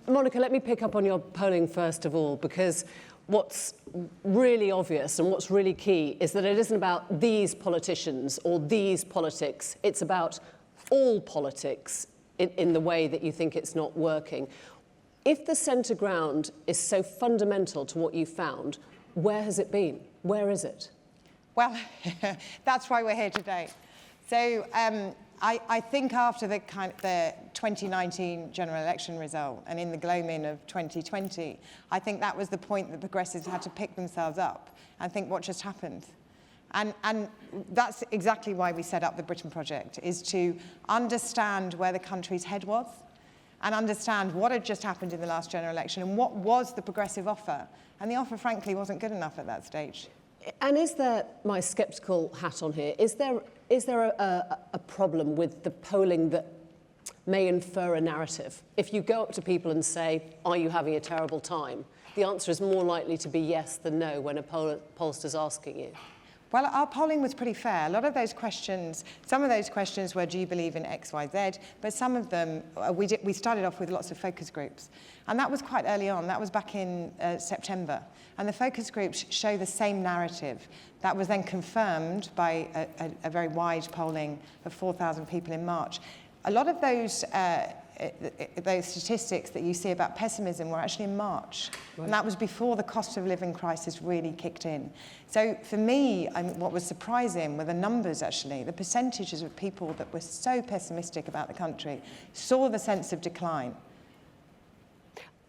Monica, let me pick up on your polling first of all, because what's really obvious and what's really key is that it isn't about these politicians or these politics. It's about all politics in the way that you think it's not working. If the centre ground is so fundamental to what you found, where has it been? Where is it? Well, that's why we're here today. So I think after the 2019 general election result and in the gloaming of 2020, I think that was the point that progressives had to pick themselves up and think what just happened. And that's exactly why we set up the Britain Project, is to understand where the country's head was and understand what had just happened in the last general election and what was the progressive offer. And the offer, frankly, wasn't good enough at that stage. And is there, my sceptical hat on here, is there a problem with the polling that may infer a narrative? If you go up to people and say, are you having a terrible time? The answer is more likely to be yes than no when a pollster's asking you. Well, our polling was pretty fair. A lot of those questions, some of those questions were, do you believe in X, Y, Z? But some of them, we started off with lots of focus groups. And that was quite early on. That was back in September. And the focus groups show the same narrative. That was then confirmed by a very wide polling of 4,000 people in March. A lot of those statistics that you see about pessimism were actually in March. Right. And that was before the cost of living crisis really kicked in. So for me, what was surprising were the numbers, actually. The percentages of people that were so pessimistic about the country saw the sense of decline.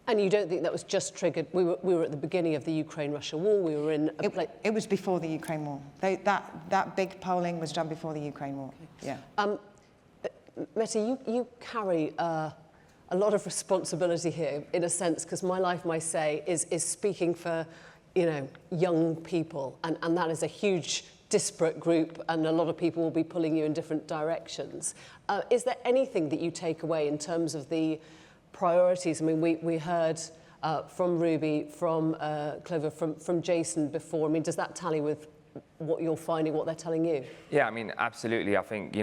And you don't think that was just triggered? We were at the beginning of the Ukraine-Russia war. We were in it was before the Ukraine war. That big polling was done before the Ukraine war. Okay. Yeah. Mete, you carry a lot of responsibility here, in a sense, because My Life, My Say is speaking for, young people, and that is a huge disparate group, and a lot of people will be pulling you in different directions. Is there anything that you take away in terms of the priorities? I mean, we heard from Ruby, from Clover, from Jason before. I mean, does that tally with what you're finding, what they're telling you? Yeah, I mean, absolutely. I think,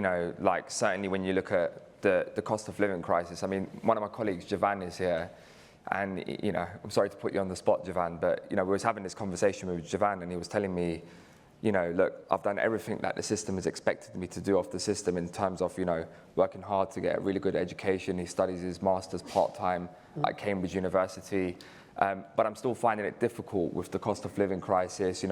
certainly when you look at the cost of living crisis, I mean, one of my colleagues, Javan, is here. And, I'm sorry to put you on the spot, Javan, but, we was having this conversation with Javan, and he was telling me, look, I've done everything that the system has expected me to do off the system in terms of, working hard to get a really good education. He studies his master's part-time at Cambridge University. But I'm still finding it difficult with the cost of living crisis,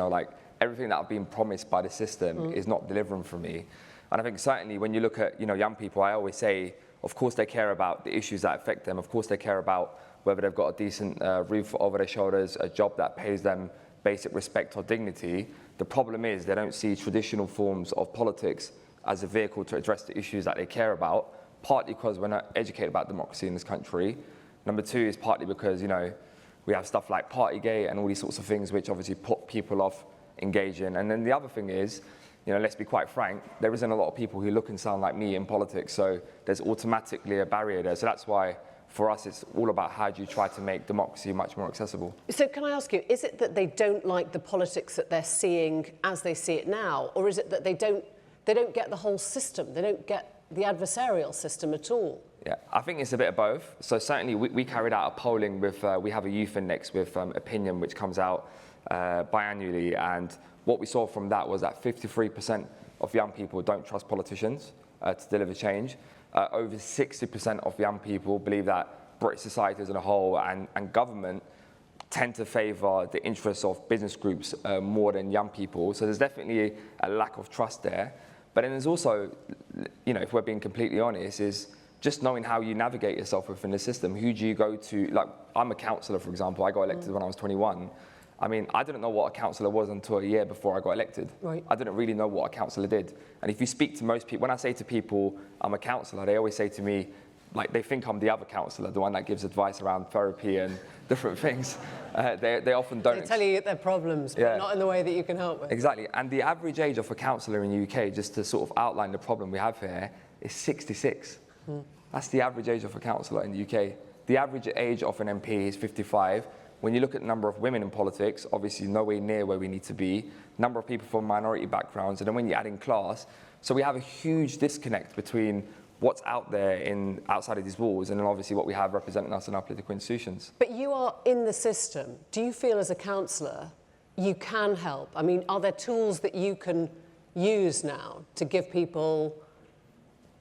everything that I've been promised by the system is not delivering for me. And I think certainly when you look at, young people, I always say, of course they care about the issues that affect them. Of course they care about whether they've got a decent roof over their shoulders, a job that pays them basic respect or dignity. The problem is they don't see traditional forms of politics as a vehicle to address the issues that they care about, partly because we're not educated about democracy in this country. Number two is partly because, we have stuff like Partygate and all these sorts of things which obviously put people off engaging. And then the other thing is, let's be quite frank, there isn't a lot of people who look and sound like me in politics, so there's automatically a barrier there. So that's why, for us, it's all about how do you try to make democracy much more accessible. So can I ask you, is it that they don't like the politics that they're seeing as they see it now, or is it that they don't get the whole system, they don't get the adversarial system at all? Yeah, I think it's a bit of both. So certainly we carried out a polling with, we have a youth index with Opinion, which comes out biannually, and what we saw from that was that 53% of young people don't trust politicians to deliver change. Over 60% of young people believe that British society as a whole and government tend to favour the interests of business groups more than young people. So there's definitely a lack of trust there. But then there's also, if we're being completely honest, is just knowing how you navigate yourself within the system. Who do you go to? Like, I'm a councillor, for example. I got elected when I was 21. I mean, I didn't know what a councillor was until a year before I got elected. Right. I didn't really know what a councillor did. And if you speak to most people, when I say to people, I'm a councillor, they always say to me, like, they think I'm the other councillor, the one that gives advice around therapy and different things. They often don't. They tell you their problems, but not in the way that you can help with. Exactly. And the average age of a councillor in the UK, just to sort of outline the problem we have here, is 66. That's the average age of a councillor in the UK. The average age of an MP is 55. When you look at the number of women in politics, obviously nowhere near where we need to be. Number of people from minority backgrounds, and then when you add in class, so we have a huge disconnect between what's out there outside of these walls, and then obviously what we have representing us in our political institutions. But you are in the system. Do you feel as a councillor you can help? I mean, are there tools that you can use now to give people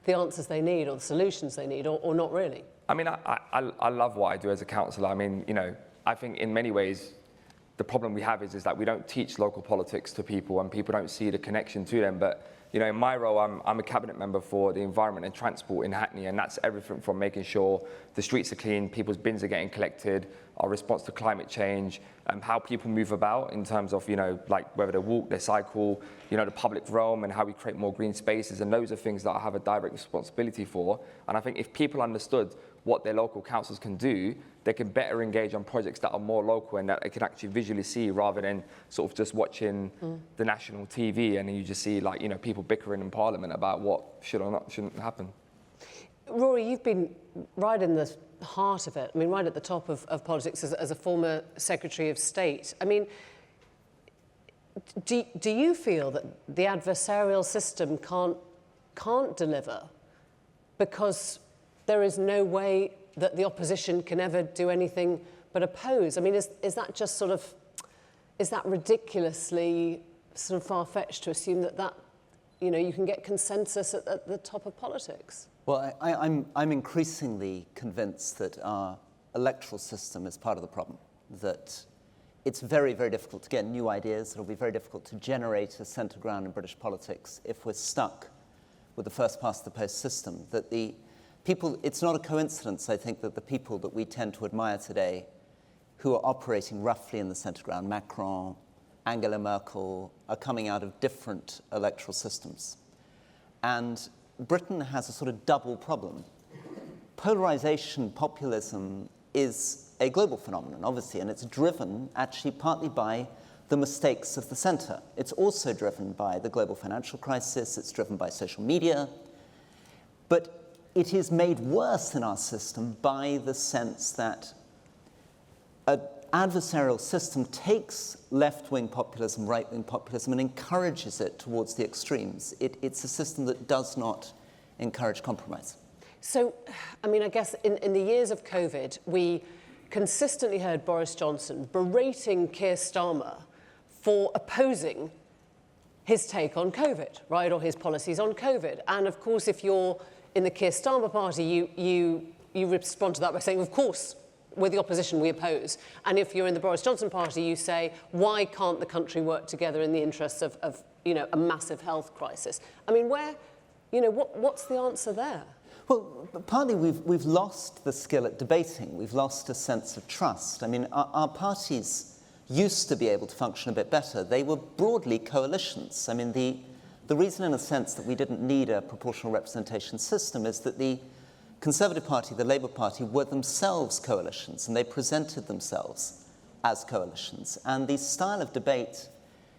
the answers they need or the solutions they need, or not really? I mean, I love what I do as a councillor. I mean, you know, I think in many ways the problem we have is that we don't teach local politics to people and people don't see the connection to them. But, you know, in my role, I'm a cabinet member for the environment and transport in Hackney, and that's everything from making sure the streets are clean, people's bins are getting collected, our response to climate change, how people move about in terms of, you know, like whether they walk, they cycle, you know, the public realm and how we create more green spaces, and those are things that I have a direct responsibility for. And I think if people understood what their local councils can do, they can better engage on projects that are more local and that they can actually visually see, rather than sort of just watching the national TV and then you just see, like, you know, people bickering in Parliament about what should or not shouldn't happen. Rory, you've been right in the heart of it. I mean, right at the top of politics as a former Secretary of State. I mean, do you feel that the adversarial system can't deliver because there is no way that the opposition can ever do anything but oppose? I mean, is that just sort of, is that ridiculously sort of far-fetched to assume that you know, you can get consensus at the top of politics? Well, I'm increasingly convinced that our electoral system is part of the problem, that it's very, very difficult to get new ideas. It'll be very difficult to generate a centre ground in British politics if we're stuck with the first past the post system. That the people, it's not a coincidence, I think, that the people that we tend to admire today who are operating roughly in the centre ground, Macron, Angela Merkel, are coming out of different electoral systems. And Britain has a sort of double problem. Polarisation, populism is a global phenomenon, obviously, and it's driven actually partly by the mistakes of the centre. It's also driven by the global financial crisis, it's driven by social media, but it is made worse in our system by the sense that an adversarial system takes left-wing populism, right-wing populism, and encourages it towards the extremes. It's a system that does not encourage compromise. So, I mean, I guess in the years of COVID, we consistently heard Boris Johnson berating Keir Starmer for opposing his take on COVID, right, or his policies on COVID. And of course, if you're in the Keir Starmer party, you respond to that by saying, of course, we're the opposition, we oppose. And if you're in the Boris Johnson party, you say, why can't the country work together in the interests of you know, a massive health crisis? I mean, what's the answer there? Well, partly we've lost the skill at debating. We've lost a sense of trust. I mean, our parties used to be able to function a bit better. They were broadly coalitions. I mean, the reason, in a sense, that we didn't need a proportional representation system is that the Conservative Party, the Labour Party, were themselves coalitions, and they presented themselves as coalitions. And the style of debate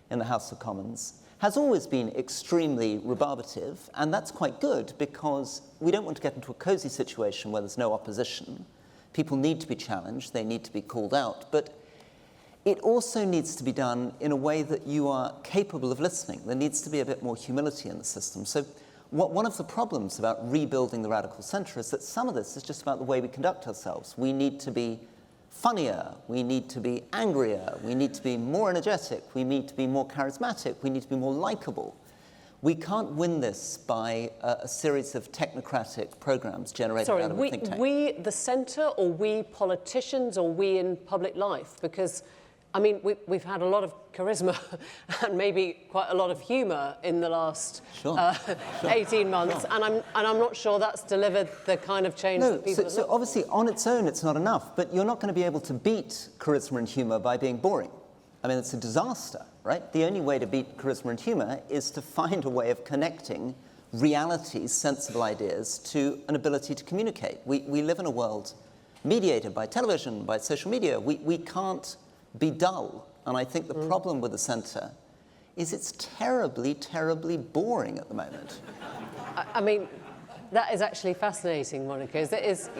in the House of Commons has always been extremely rebarbative, and that's quite good because we don't want to get into a cosy situation where there's no opposition. People need to be challenged, they need to be called out, but it also needs to be done in a way that you are capable of listening. There needs to be a bit more humility in the system. So one of the problems about rebuilding the radical centre is that some of this is just about the way we conduct ourselves. We need to be funnier, we need to be angrier, we need to be more energetic, we need to be more charismatic, we need to be more likeable. We can't win this by a series of technocratic programs generated out of a think tank. We, the centre, or we politicians, or we in public life? Because, I mean, we've had a lot of charisma and maybe quite a lot of humour in the last 18 months, and I'm not sure that's delivered the kind of change that people are looking for. Obviously, on its own, it's not enough, but you're not going to be able to beat charisma and humour by being boring. I mean, it's a disaster, right? The only way to beat charisma and humour is to find a way of connecting realities, sensible ideas, to an ability to communicate. We live in a world mediated by television, by social media. We can't be dull. And I think the problem with the centre is it's terribly, terribly boring at the moment. I mean, that is actually fascinating, Monica. Is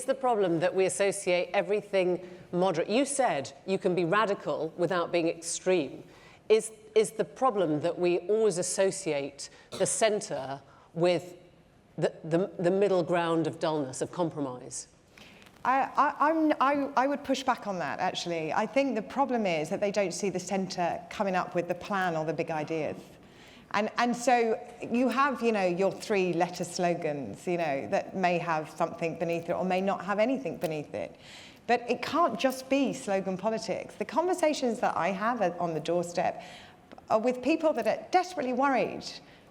the problem that we associate everything moderate. You said you can be radical without being extreme. Is the problem that we always associate the centre with the middle ground of dullness, of compromise? I would push back on that, actually. I think the problem is that they don't see the centre coming up with the plan or the big ideas. And so you have, you know, your 3-letter slogans, you know, that may have something beneath it or may not have anything beneath it. But it can't just be slogan politics. The conversations that I have on the doorstep are with people that are desperately worried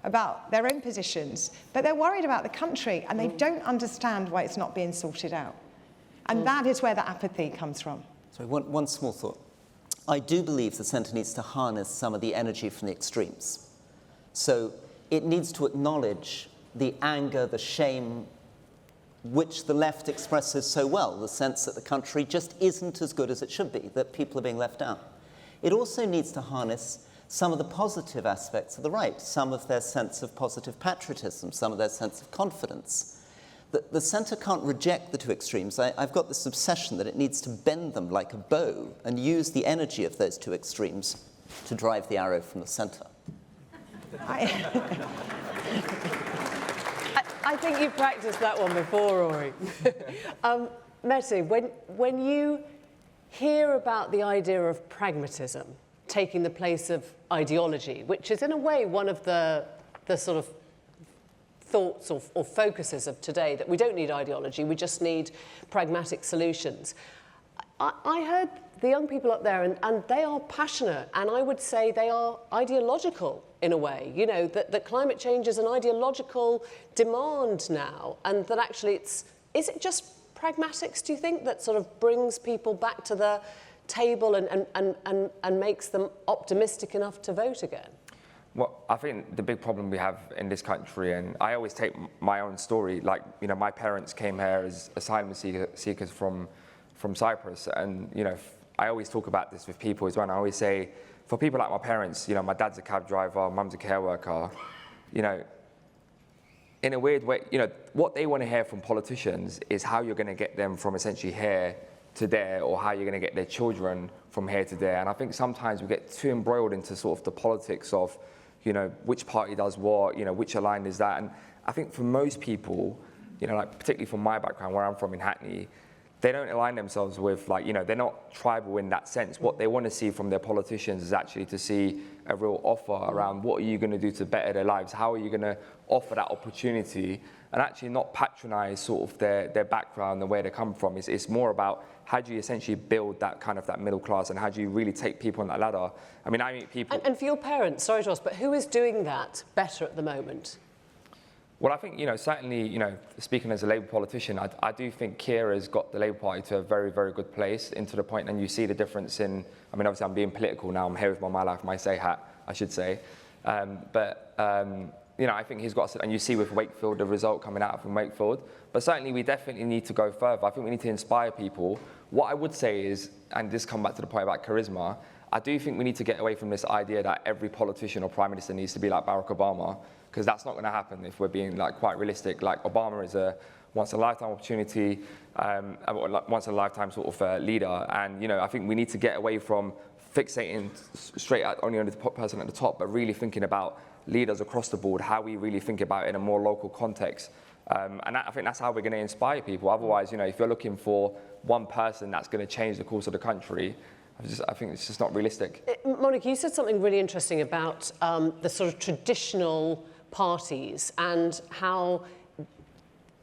about their own positions, but they're worried about the country and they don't understand why it's not being sorted out. And that is where the apathy comes from. Sorry, one small thought. I do believe the centre needs to harness some of the energy from the extremes. So it needs to acknowledge the anger, the shame, which the left expresses so well, the sense that the country just isn't as good as it should be, that people are being left out. It also needs to harness some of the positive aspects of the right, some of their sense of positive patriotism, some of their sense of confidence. The centre can't reject the two extremes. I've got this obsession that it needs to bend them like a bow and use the energy of those two extremes to drive the arrow from the centre. I think you've practiced that one before, Rory. Mete, when you hear about the idea of pragmatism taking the place of ideology, which is in a way one of the sort of thoughts or focuses of today, that we don't need ideology, we just need pragmatic solutions. I heard the young people up there, and they are passionate, and I would say they are ideological in a way, you know, that climate change is an ideological demand now, and that actually is it just pragmatics, do you think, that sort of brings people back to the table and makes them optimistic enough to vote again? Well, I think the big problem we have in this country, and I always take my own story, like, you know, my parents came here as asylum seekers from Cyprus, and, you know, I always talk about this with people as well, and I always say, for people like my parents, you know, my dad's a cab driver, mum's a care worker, you know, in a weird way, you know, what they want to hear from politicians is how you're going to get them from essentially here to there, or how you're going to get their children from here to there. And I think sometimes we get too embroiled into sort of the politics of, you know, which party does what, you know, which line is that. And I think for most people, you know, like particularly from my background, where I'm from in Hackney, they don't align themselves with, like, you know, they're not tribal in that sense. What they want to see from their politicians is actually to see a real offer around what are you going to do to better their lives? How are you going to offer that opportunity, and actually not patronize sort of their background and where they come from. It's more about how do you essentially build that kind of that middle class, and how do you really take people on that ladder? I mean, I meet people... And for your parents, sorry Ross, but who is doing that better at the moment? Well, I think, you know, certainly, you know, speaking as a Labour politician, I do think Keir has got the Labour Party to a very, very good place, into the point, and you see the difference in, I mean, obviously I'm being political now, I'm here with my life, my say hat, I should say. You know, I think he's got, and you see with Wakefield, the result coming out from Wakefield, but certainly we definitely need to go further. I think we need to inspire people. What I would say is, and this comes back to the point about charisma, I do think we need to get away from this idea that every politician or prime minister needs to be like Barack Obama, because that's not going to happen if we're being like quite realistic. Like, Obama is a once-in-a-lifetime opportunity, once-in-a-lifetime sort of leader, and, you know, I think we need to get away from fixating straight at only on the person at the top, but really thinking about leaders across the board, how we really think about it in a more local context. I think that's how we're going to inspire people. Otherwise, you know, if you're looking for one person that's going to change the course of the country, I think it's just not realistic. Monica, you said something really interesting about the sort of traditional parties and how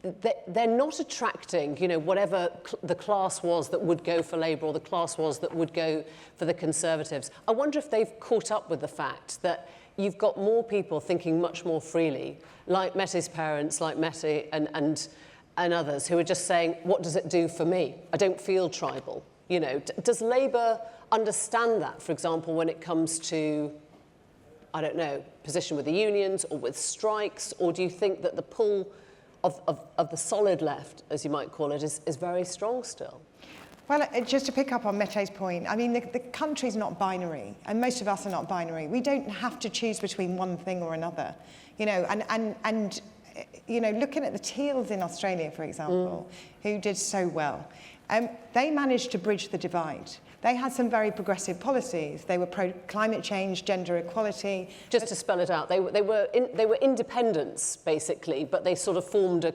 they're not attracting, you know, whatever the class was that would go for Labour, or the class was that would go for the Conservatives. I wonder if they've caught up with the fact that you've got more people thinking much more freely, like Mete's parents, like Mete and others, who are just saying, what does it do for me? I don't feel tribal. You know, does Labour understand that, for example, when it comes to, I don't know, position with the unions or with strikes, or do you think that the pull of the solid left, as you might call it, is very strong still? Well, just to pick up on Mete's point, I mean, the country's not binary, and most of us are not binary. We don't have to choose between one thing or another, you know, and you know, looking at the Teals in Australia, for example, who did so well, They managed to bridge the divide. They had some very progressive policies. They were pro-climate change, gender equality. Just to spell it out, they were independents, basically, but they sort of formed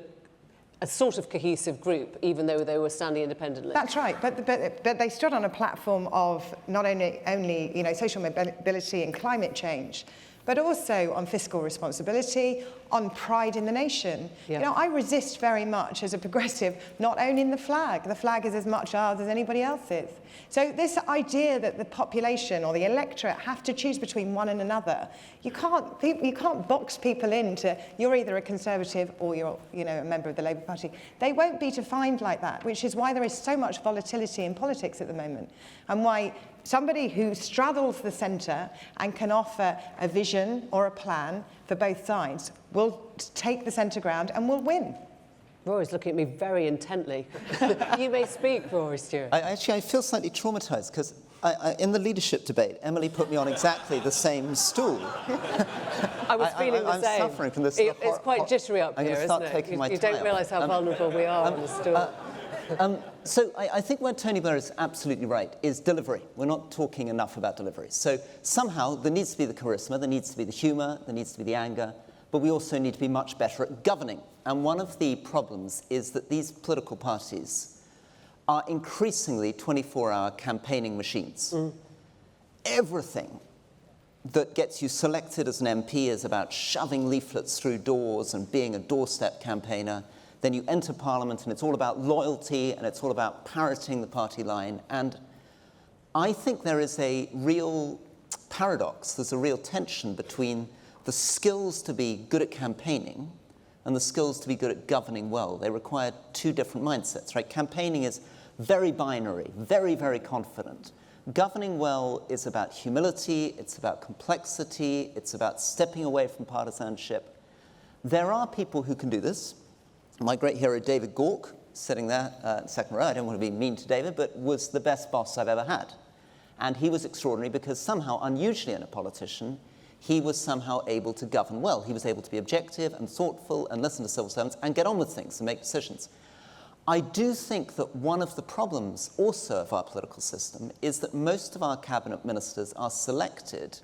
a sort of cohesive group, even though they were standing independently. That's right, but they stood on a platform of not only you know, social mobility and climate change, but also on fiscal responsibility, on pride in the nation. Yeah. You know, I resist very much as a progressive not owning the flag. The flag is as much ours as anybody else's. So this idea that the population or the electorate have to choose between one and another, you can't box people into, you're either a Conservative or you're, you know, a member of the Labour Party. They won't be defined like that, which is why there is so much volatility in politics at the moment, and why somebody who straddles the centre and can offer a vision or a plan for both sides will take the centre ground and will win. Rory's looking at me very intently. You may speak, Rory Stewart. I feel slightly traumatised because in the leadership debate, Emily put me on exactly the same stool. I was feeling the same. I'm suffering from this. It's quite jittery up here, isn't it? You don't realise how vulnerable we are on the stool. So I think where Tony Blair is absolutely right is delivery. We're not talking enough about delivery. So somehow there needs to be the charisma, there needs to be the humour, there needs to be the anger, but we also need to be much better at governing. And one of the problems is that these political parties are increasingly 24-hour campaigning machines. Everything that gets you selected as an MP is about shoving leaflets through doors and being a doorstep campaigner. Then you enter Parliament and it's all about loyalty and it's all about parroting the party line. And I think there is a real paradox, there's a real tension between the skills to be good at campaigning and the skills to be good at governing well. They require two different mindsets, right? Campaigning is very binary, very, very confident. Governing well is about humility, it's about complexity, it's about stepping away from partisanship. There are people who can do this. My great hero, David Gauke, sitting there second row, I don't want to be mean to David, but was the best boss I've ever had. And he was extraordinary because somehow, unusually in a politician, he was somehow able to govern well. He was able to be objective and thoughtful and listen to civil servants and get on with things and make decisions. I do think that one of the problems also of our political system is that most of our cabinet ministers are selected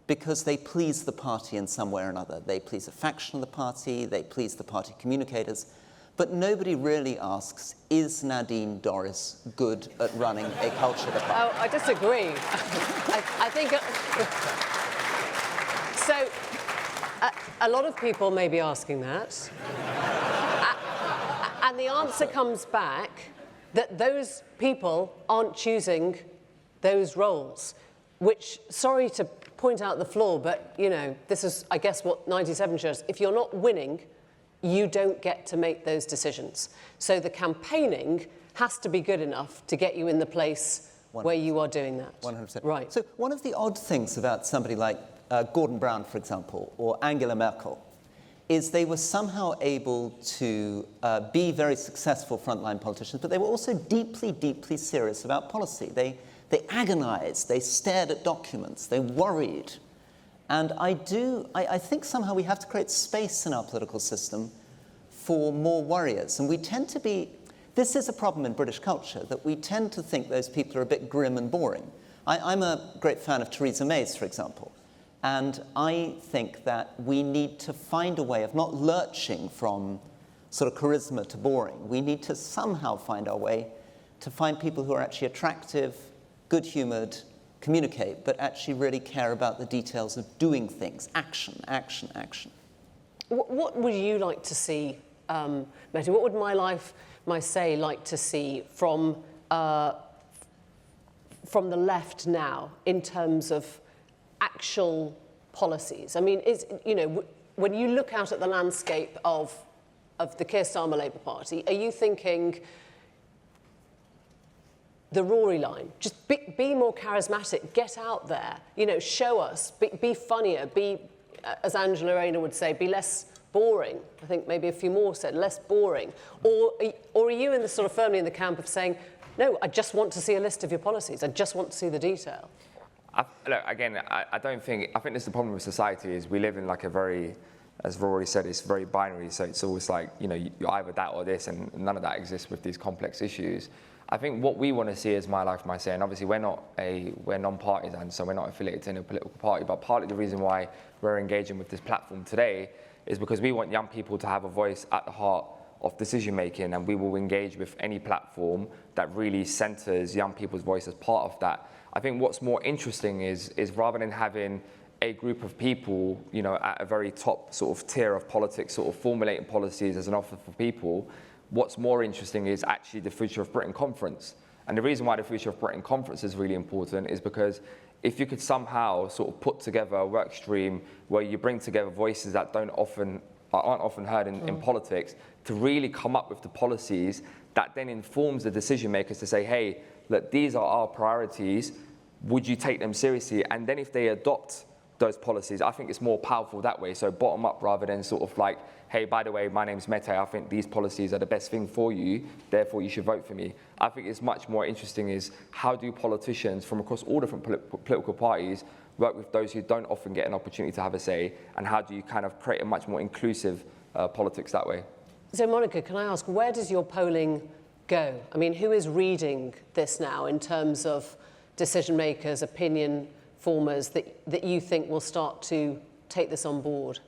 because they please the party in some way or another. They please a faction of the party, they please the party communicators, but nobody really asks, is Nadine Dorries good at running a culture department? Oh, I disagree. I think... So, a lot of people may be asking that. And the answer comes back that those people aren't choosing those roles, which, sorry to point out the flaw, but, you know, this is, I guess, what 97 shows. If you're not winning, you don't get to make those decisions. So the campaigning has to be good enough to get you in the place 100%. Where you are doing that. 100%. Right. So one of the odd things about somebody like Gordon Brown, for example, or Angela Merkel, is they were somehow able to be very successful frontline politicians, but they were also deeply, deeply serious about policy. They agonized, they stared at documents, they worried. And I think somehow we have to create space in our political system for more warriors. And we tend to be, this is a problem in British culture, that we tend to think those people are a bit grim and boring. I'm a great fan of Theresa May's, for example. And I think that we need to find a way of not lurching from sort of charisma to boring. We need to somehow find our way to find people who are actually attractive, good-humoured, communicate, but actually really care about the details of doing things. Action, action, action. What would you like to see, Mete? What would my say like to see from the left now in terms of actual policies? I mean, when you look out at the landscape of the Keir Starmer Labour Party, are you thinking the Rory line, just be more charismatic, get out there, show us, be funnier, be, as Angela Rayner would say, be less boring? I think maybe a few more said less boring. Or are you in the sort of firmly in the camp of saying, no, I just want to see a list of your policies, I just want to see the detail? Look, again, I think this is the problem with society is we live in like a very as Rory said, it's very binary. So it's always like, you know, you're either that or this, and none of that exists with these complex issues. I think what we want to see is My Life, My Say, and obviously we're non-partisan, so we're not affiliated to any political party, but partly the reason why we're engaging with this platform today is because we want young people to have a voice at the heart of decision making, and we will engage with any platform that really centres young people's voice as part of that. I think what's more interesting is rather than having a group of people, you know, at a very top sort of tier of politics, sort of formulating policies as an offer for people, what's more interesting is actually the Future of Britain conference. And the reason why the Future of Britain conference is really important is because if you could somehow sort of put together a work stream where you bring together voices that aren't often heard in politics, to really come up with the policies that then informs the decision makers to say, hey, look, these are our priorities, would you take them seriously? And then if they adopt those policies, I think it's more powerful that way. So bottom up rather than sort of like, hey, by the way, my name's Mete, I think these policies are the best thing for you, therefore you should vote for me. I think it's much more interesting is how do politicians from across all different political parties work with those who don't often get an opportunity to have a say, and how do you kind of create a much more inclusive politics that way? So Monica, can I ask, where does your polling go? I mean, who is reading this now in terms of decision makers, opinion formers that you think will start to take this on board?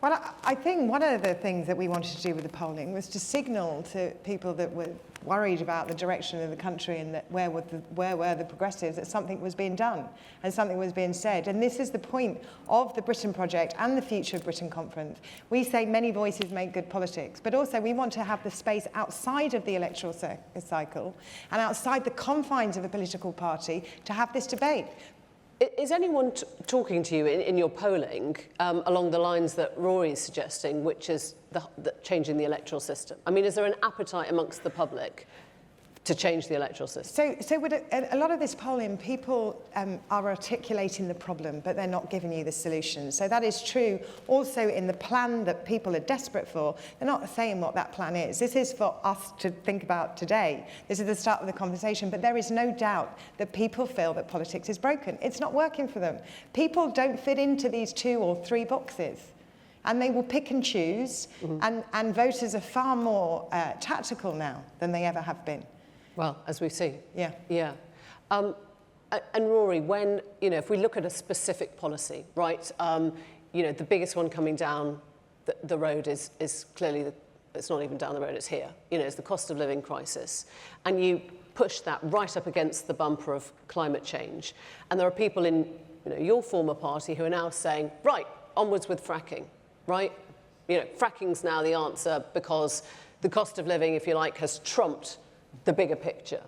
Well, I think one of the things that we wanted to do with the polling was to signal to people that were worried about the direction of the country and that where were the progressives, that something was being done and something was being said. And this is the point of the Britain Project and the Future of Britain Conference. We say many voices make good politics, but also we want to have the space outside of the electoral cycle and outside the confines of a political party to have this debate. Is anyone talking to you in your polling along the lines that Rory is suggesting, which is the changing the electoral system? I mean, is there an appetite amongst the public to change the electoral system? So with a lot of this polling, people are articulating the problem, but they're not giving you the solution. So that is true also in the plan that people are desperate for. They're not saying what that plan is. This is for us to think about today. This is the start of the conversation, but there is no doubt that people feel that politics is broken. It's not working for them. People don't fit into these 2 or 3 boxes. And they will pick and choose, and voters are far more tactical now than they ever have been. Well, as we see. Yeah. Yeah. And Rory, when, you know, if we look at a specific policy, right, you know, the biggest one coming down the road is clearly, it's not even down the road, it's here, you know, it's the cost of living crisis. And you push that right up against the bumper of climate change. And there are people in, you know, your former party who are now saying, right, onwards with fracking, right? You know, fracking's now the answer because the cost of living, if you like, has trumped the bigger picture.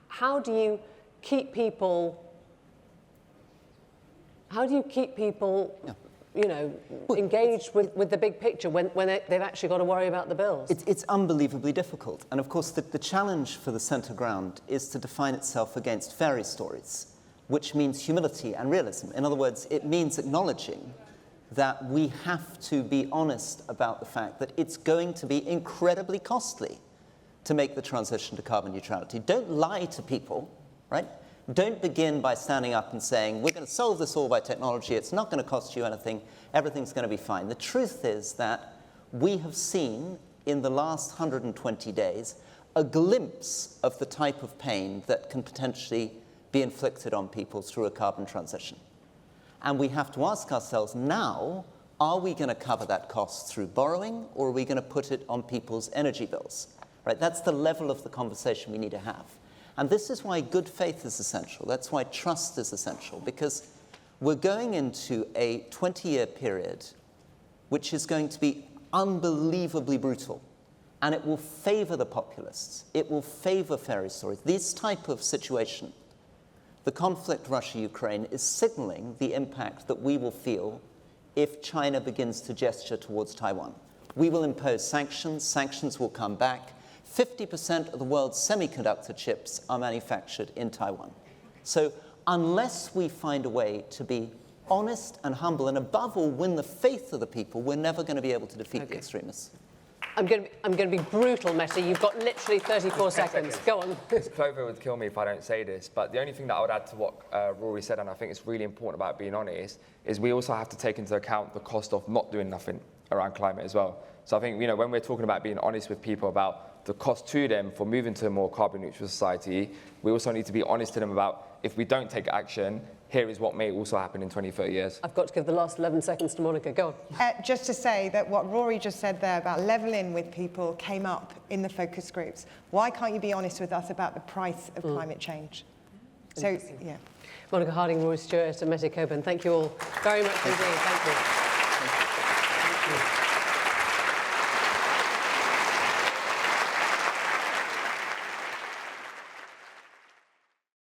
How do you keep people? You know, engaged with the big picture when they've actually got to worry about the bills? It's unbelievably difficult. And of course, the challenge for the centre ground is to define itself against fairy stories, which means humility and realism. In other words, it means acknowledging that we have to be honest about the fact that it's going to be incredibly costly to make the transition to carbon neutrality. Don't lie to people, right? Don't begin by standing up and saying, we're going to solve this all by technology, it's not going to cost you anything, everything's going to be fine. The truth is that we have seen in the last 120 days a glimpse of the type of pain that can potentially be inflicted on people through a carbon transition. And we have to ask ourselves now, are we going to cover that cost through borrowing, or are we going to put it on people's energy bills? Right? That's the level of the conversation we need to have. And this is why good faith is essential. That's why trust is essential, because we're going into a 20-year period which is going to be unbelievably brutal. And it will favor the populists. It will favor fairy stories. This type of situation, the conflict Russia-Ukraine, is signaling the impact that we will feel if China begins to gesture towards Taiwan. We will impose sanctions. Sanctions will come back. 50% of the world's semiconductor chips are manufactured in Taiwan. So unless we find a way to be honest and humble, and above all, win the faith of the people, we're never going to be able to defeat the extremists. I'm going to be brutal, Mete. You've got literally 34 seconds. Go on. Clover would kill me if I don't say this, but the only thing that I would add to what Rory said, and I think it's really important about being honest, is we also have to take into account the cost of not doing nothing around climate as well. So I think, when we're talking about being honest with people about the cost to them for moving to a more carbon neutral society, we also need to be honest to them about if we don't take action, here is what may also happen in 20, 30 years. I've got to give the last 11 seconds to Monica. Go on. Just to say that what Rory just said there about levelling with people came up in the focus groups. Why can't you be honest with us about the price of climate change? So, yeah. Monica Harding, Rory Stewart and Mete Coban, thank you all very much indeed. Thank you.